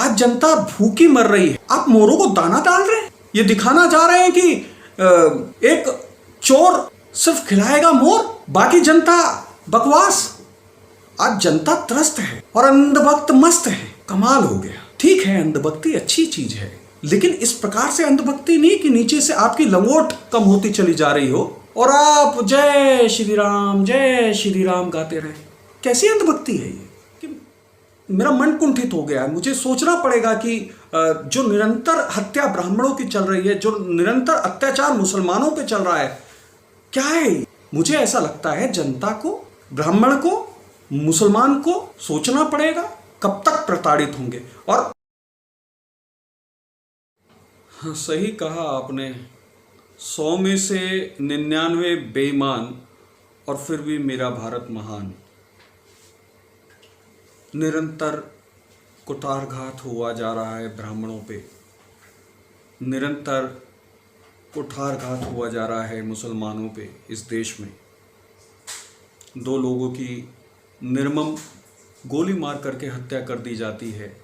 आज जनता भूखी मर रही है, आप मोरों को दाना डाल रहे हैं। ये दिखाना चाह रहे हैं कि एक चोर सिर्फ खिलाएगा मोर, बाकी जनता बकवास। आज जनता त्रस्त है और अंधभक्त मस्त है। कमाल हो गया। ठीक है, अंधभक्ति अच्छी चीज है, लेकिन इस प्रकार से अंधभक्ति नहीं कि नीचे से आपकी लंगोट कम होती चली जा रही हो और आप जय श्री राम गाते रहे। कैसी अंधभक्ति है ये? कि मेरा मन कुंठित हो गया है। मुझे सोचना पड़ेगा कि जो निरंतर हत्या ब्राह्मणों की चल रही है, जो निरंतर अत्याचार मुसलमानों पे चल रहा है, क्या है ये? मुझे ऐसा लगता है जनता को, ब्राह्मण को, मुसलमान को सोचना पड़ेगा कब तक प्रताड़ित होंगे। और हाँ, सही कहा आपने, 100 में से 99 बेईमान और फिर भी मेरा भारत महान। निरंतर कुठारघात हुआ जा रहा है ब्राह्मणों पे, निरंतर कुठारघात हुआ जा रहा है मुसलमानों पे। इस देश में 2 लोगों की निर्मम गोली मार करके हत्या कर दी जाती है।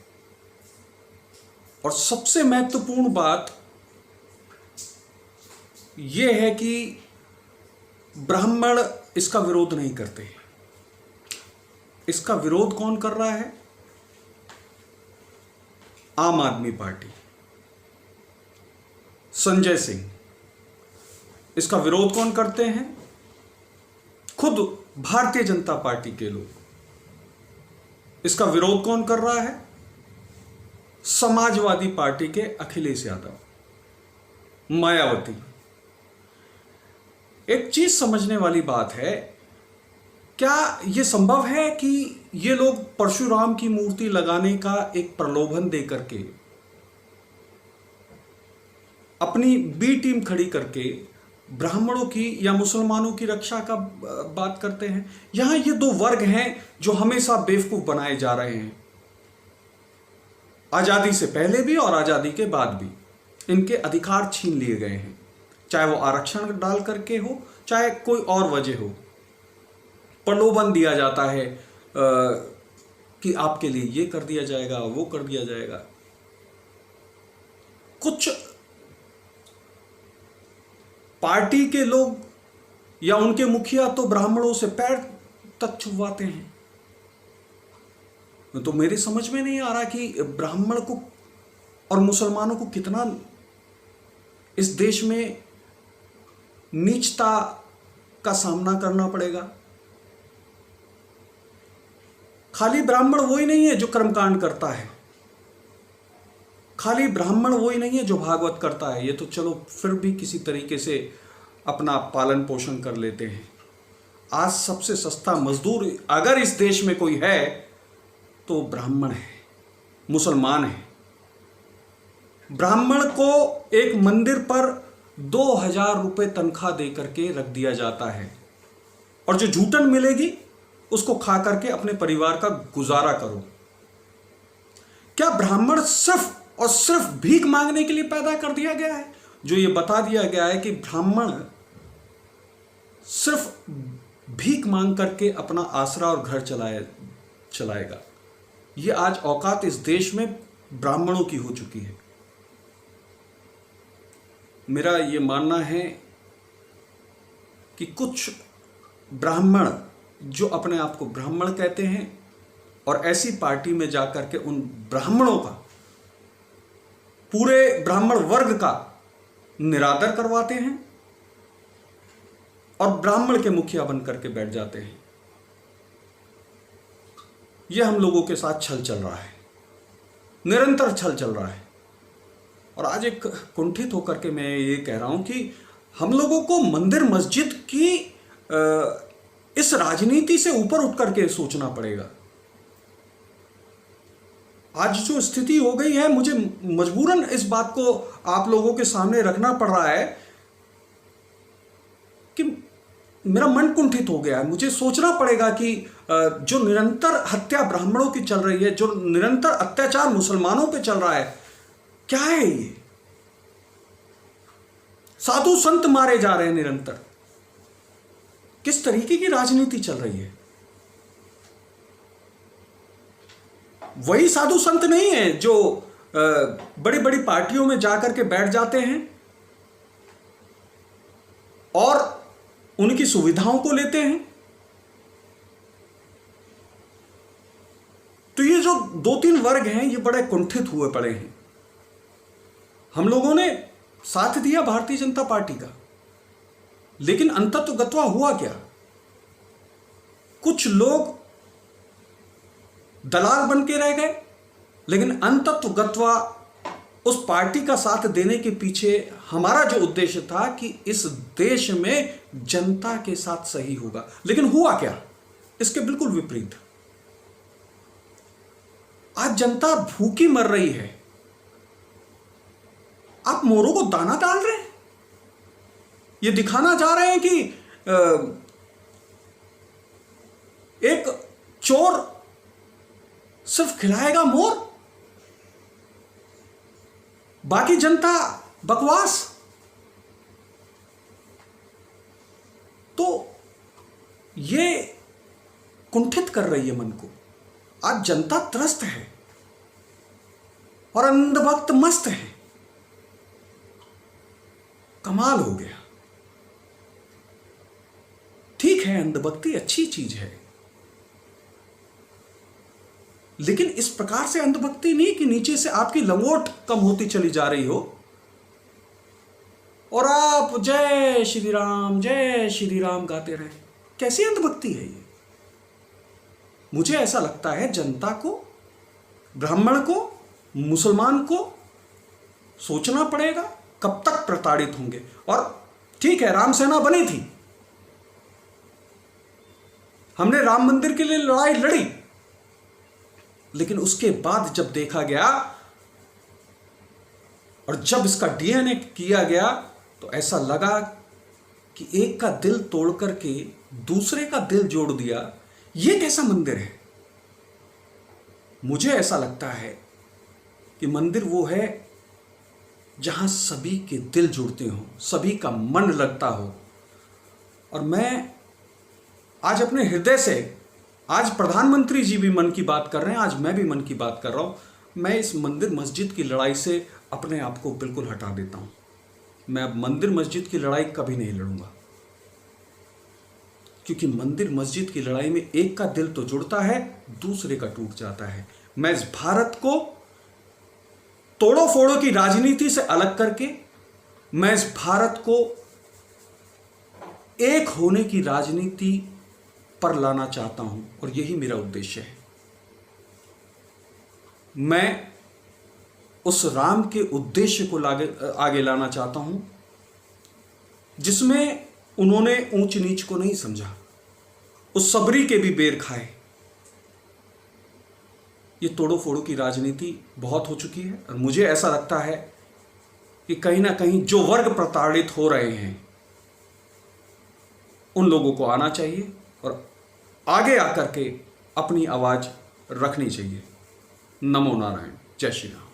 और सबसे महत्वपूर्ण बात यह है कि ब्राह्मण इसका विरोध नहीं करते। इसका विरोध कौन कर रहा है? आम आदमी पार्टी, संजय सिंह। इसका विरोध कौन करते हैं? खुद भारतीय जनता पार्टी के लोग। इसका विरोध कौन कर रहा है? समाजवादी पार्टी के अखिलेश यादव, मायावती। एक चीज समझने वाली बात है, क्या यह संभव है कि ये लोग परशुराम की मूर्ति लगाने का एक प्रलोभन दे करके, अपनी बी टीम खड़ी करके ब्राह्मणों की या मुसलमानों की रक्षा का बात करते हैं? यहां ये 2 वर्ग हैं जो हमेशा बेवकूफ बनाए जा रहे हैं। आजादी से पहले भी और आजादी के बाद भी इनके अधिकार छीन लिए गए हैं, चाहे वो आरक्षण डाल करके हो, चाहे कोई और वजह हो। प्रलोभन दिया जाता है कि आपके लिए ये कर दिया जाएगा, वो कर दिया जाएगा। कुछ पार्टी के लोग या उनके मुखिया तो ब्राह्मणों से पैर तक छुवाते हैं। तो मेरी समझ में नहीं आ रहा कि ब्राह्मण को और मुसलमानों को कितना इस देश में नीचता का सामना करना पड़ेगा। खाली ब्राह्मण वही नहीं है जो कर्मकांड करता है, खाली ब्राह्मण वही नहीं है जो भागवत करता है। ये तो चलो फिर भी किसी तरीके से अपना पालन पोषण कर लेते हैं। आज सबसे सस्ता मजदूर अगर इस देश में कोई है तो ब्राह्मण है, मुसलमान है। ब्राह्मण को एक मंदिर पर 2000 रुपये तनख्वाह दे करके रख दिया जाता है और जो जूठन मिलेगी उसको खा करके अपने परिवार का गुजारा करो। क्या ब्राह्मण सिर्फ और सिर्फ भीख मांगने के लिए पैदा कर दिया गया है? जो ये बता दिया गया है कि ब्राह्मण सिर्फ भीख मांग करके अपना आसरा और घर चलाएगा। ये आज औकात इस देश में ब्राह्मणों की हो चुकी है। मेरा ये मानना है कि कुछ ब्राह्मण जो अपने आप को ब्राह्मण कहते हैं और ऐसी पार्टी में जाकर के उन ब्राह्मणों का, पूरे ब्राह्मण वर्ग का निरादर करवाते हैं और ब्राह्मण के मुखिया बन करके बैठ जाते हैं। यह हम लोगों के साथ छल चल रहा है, निरंतर छल चल रहा है। और आज एक कुंठित होकर के मैं ये कह रहा हूं कि हम लोगों को मंदिर मस्जिद की इस राजनीति से ऊपर उठ करके सोचना पड़ेगा। आज जो स्थिति हो गई है, मुझे मजबूरन इस बात को आप लोगों के सामने रखना पड़ रहा है कि मेरा मन कुंठित हो गया है। मुझे सोचना पड़ेगा कि जो निरंतर हत्या ब्राह्मणों की चल रही है, जो निरंतर अत्याचार मुसलमानों पे चल रहा है, क्या है ये? साधु संत मारे जा रहे हैं निरंतर। किस तरीके की राजनीति चल रही है? वही साधु संत नहीं है जो बड़ी बड़ी पार्टियों में जाकर के बैठ जाते हैं और उनकी सुविधाओं को लेते हैं। तो ये जो 2-3 वर्ग हैं ये बड़े कुंठित हुए पड़े हैं। हम लोगों ने साथ दिया भारतीय जनता पार्टी का, लेकिन अंततोगत्वा हुआ क्या? कुछ लोग दलाल बन के रह गए, लेकिन अंततोगत्वा उस पार्टी का साथ देने के पीछे हमारा जो उद्देश्य था कि इस देश में जनता के साथ सही होगा, लेकिन हुआ क्या? इसके बिल्कुल विपरीत। आज जनता भूखी मर रही है, आप मोरों को दाना डाल रहे हैं। ये दिखाना चाह रहे हैं कि एक चोर सिर्फ खिलाएगा मोर, बाकी जनता बकवास। तो ये कुंठित कर रही है मन को। आज जनता त्रस्त है और अंधभक्त मस्त है। कमाल हो गया। ठीक है, अंधभक्ति अच्छी चीज है, लेकिन इस प्रकार से अंधभक्ति नहीं कि नीचे से आपकी लंगोट कम होती चली जा रही हो और आप जय श्री राम गाते रहे। कैसी अंधभक्ति है ये? मुझे ऐसा लगता है जनता को, ब्राह्मण को, मुसलमान को सोचना पड़ेगा कब तक प्रताड़ित होंगे। और ठीक है, राम सेना बनी थी, हमने राम मंदिर के लिए लड़ाई लड़ी, लेकिन उसके बाद जब देखा गया और जब इसका डीएनए किया गया तो ऐसा लगा कि एक का दिल तोड़ करके दूसरे का दिल जोड़ दिया। यह कैसा मंदिर है? मुझे ऐसा लगता है कि मंदिर वो है जहां सभी के दिल जुड़ते हों, सभी का मन लगता हो। और मैं आज अपने हृदय से, आज प्रधानमंत्री जी भी मन की बात कर रहे हैं, आज मैं भी मन की बात कर रहा हूं। मैं इस मंदिर मस्जिद की लड़ाई से अपने आप को बिल्कुल हटा देता हूं। मैं अब मंदिर मस्जिद की लड़ाई कभी नहीं लड़ूंगा, क्योंकि मंदिर मस्जिद की लड़ाई में एक का दिल तो जुड़ता है, दूसरे का टूट जाता है। मैं इस भारत को तोड़ो फोड़ो की राजनीति से अलग करके, मैं इस भारत को एक होने की राजनीति पर लाना चाहता हूं और यही मेरा उद्देश्य है। मैं उस राम के उद्देश्य को आगे लाना चाहता हूं जिसमें उन्होंने ऊंच नीच को नहीं समझा, उस सबरी के भी बेर खाए। ये तोड़ो फोड़ो की राजनीति बहुत हो चुकी है और मुझे ऐसा लगता है कि कहीं ना कहीं जो वर्ग प्रताड़ित हो रहे हैं उन लोगों को आना चाहिए और आगे आकर के अपनी आवाज रखनी चाहिए। नमो नारायण, जय श्री राम।